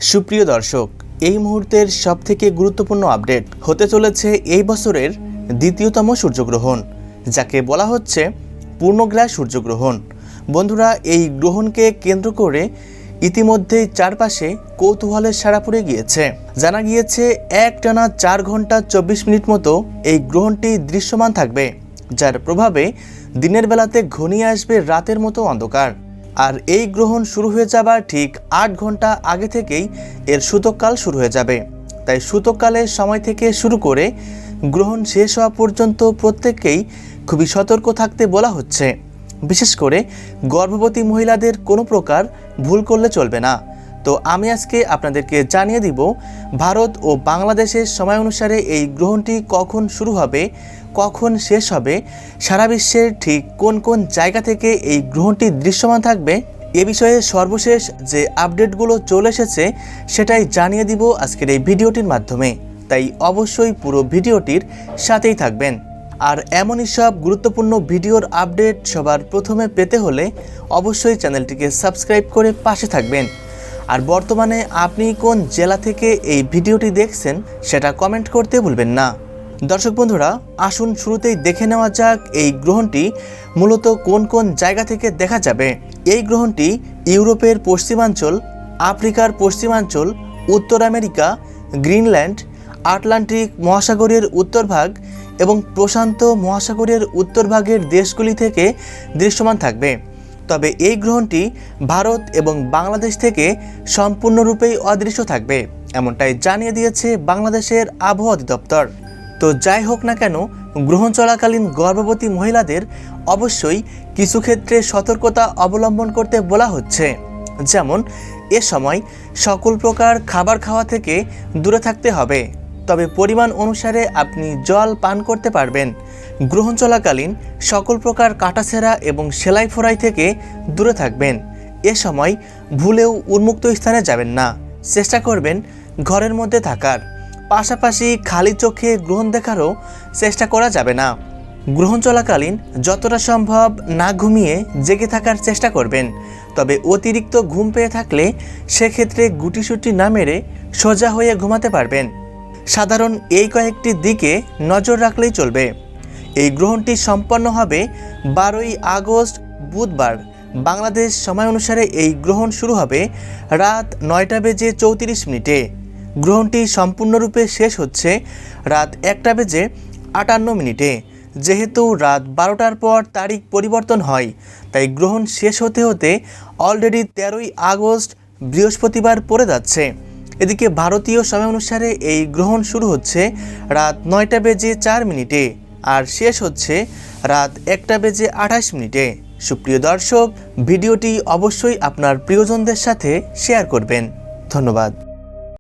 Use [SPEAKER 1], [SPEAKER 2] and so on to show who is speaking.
[SPEAKER 1] সুপ্রিয় দর্শক, এই মুহূর্তের সবথেকে গুরুত্বপূর্ণ আপডেট হতে চলেছে এই বছরের দ্বিতীয়তম সূর্যগ্রহণ, যাকে বলা হচ্ছে পূর্ণগ্রাস সূর্যগ্রহণ। বন্ধুরা, এই গ্রহণকে কেন্দ্র করে ইতিমধ্যেই চারপাশে কৌতূহলের সাড়া পড়ে গিয়েছে। জানা গিয়েছে একটানা 4 ঘন্টা 24 মিনিট মতো এই গ্রহণটি দৃশ্যমান থাকবে, যার প্রভাবে দিনের বেলাতে ঘনিয়ে আসবে রাতের মতো অন্ধকার। আর এই গ্রহণ শুরু হয়ে যাবার ঠিক 8 ঘন্টা আগে থেকেই এর সূতককাল শুরু হয়ে যাবে। তাই সূতককালের সময় থেকে শুরু করে গ্রহণ শেষ হওয়া পর্যন্ত প্রত্যেককেই খুবই সতর্ক থাকতে বলা হচ্ছে। বিশেষ করে গর্ভবতী মহিলাদের কোনো প্রকার ভুল করলে চলবে না। তো আমি আজকে আপনাদেরকে জানিয়ে দিব ভারত ও বাংলাদেশের সময় অনুসারে এই গ্রহণটি কখন শুরু হবে, কখন শেষ হবে, সারা বিশ্বের ঠিক কোন কোন জায়গা থেকে এই গ্রহণটি দৃশ্যমান থাকবে, এ বিষয়ে সর্বশেষ যে আপডেটগুলো চলে এসেছে সেটাই জানিয়ে দিব আজকের এই ভিডিওটির মাধ্যমে। তাই অবশ্যই পুরো ভিডিওটির সাথেই থাকবেন। আর এমনই সব গুরুত্বপূর্ণ ভিডিওর আপডেট সবার প্রথমে পেতে হলে অবশ্যই চ্যানেলটিকে সাবস্ক্রাইব করে পাশে থাকবেন। আর বর্তমানে আপনি কোন জেলা থেকে এই ভিডিওটি দেখছেন সেটা কমেন্ট করতে ভুলবেন না। দর্শক বন্ধুরা, আসুন শুরুতেই দেখে নেওয়া যাক এই গ্রহণটি মূলত কোন কোন জায়গা থেকে দেখা যাবে। এই গ্রহণটি ইউরোপের পশ্চিমাঞ্চল, আফ্রিকার পশ্চিমাঞ্চল, উত্তর আমেরিকা, গ্রিনল্যান্ড, আটলান্টিক মহাসাগরের উত্তরভাগ এবং প্রশান্ত মহাসাগরের উত্তরভাগের দেশগুলি থেকে দৃশ্যমান থাকবে। তবে এই গ্রহণটি ভারত এবং বাংলাদেশ থেকে সম্পূর্ণরূপেই অদৃশ্য থাকবে, এমনটাই জানিয়ে দিয়েছে বাংলাদেশের আবহাওয়া অধিদপ্তর। তো যাই হোক না কেন, গ্রহণ চলাকালীন গর্ভবতী মহিলাদের অবশ্যই কিছু ক্ষেত্রে সতর্কতা অবলম্বন করতে বলা হচ্ছে। যেমন এ সময় সকল প্রকার খাবার খাওয়া থেকে দূরে থাকতে হবে, তবে পরিমাণ অনুসারে আপনি জল পান করতে পারবেন। গ্রহণ চলাকালীন সকল প্রকার কাটাছেঁড়া এবং সেলাই ফোড়াই থেকে দূরে থাকবেন। এ সময় ভুলেও উন্মুক্ত স্থানে যাবেন না, চেষ্টা করবেন ঘরের মধ্যে থাকার। পাশাপাশি খালি চোখে গ্রহণ দেখারও চেষ্টা করা যাবে না। গ্রহণ চলাকালীন যতটা সম্ভব না ঘুমিয়ে জেগে থাকার চেষ্টা করবেন। তবে অতিরিক্ত ঘুম পেয়ে থাকলে সেক্ষেত্রে গুটিসুটি না মেরে সোজা হয়ে ঘুমাতে পারবেন। সাধারণ এই কয়েকটি দিকে নজর রাখলেই চলবে। এই গ্রহণটি সম্পন্ন হবে 12ই আগস্ট বুধবার। বাংলাদেশ সময় অনুসারে এই গ্রহণ শুরু হবে রাত 9:34 গ্রহণটি সম্পূর্ণরূপে শেষ হচ্ছে রাত 1:58। যেহেতু রাত 12টার পর তারিখ পরিবর্তন হয়, তাই গ্রহণ শেষ হতে হতে অলরেডি 13ই আগস্ট বৃহস্পতিবার পড়ে যাচ্ছে। এদিকে ভারতীয় সময় অনুসারে এই গ্রহণ শুরু হচ্ছে রাত 9:04 আর শেষ হচ্ছে রাত 1:28। সুপ্রিয় দর্শক, ভিডিওটি অবশ্যই আপনার প্রিয়জনদের সাথে শেয়ার করবেন। ধন্যবাদ।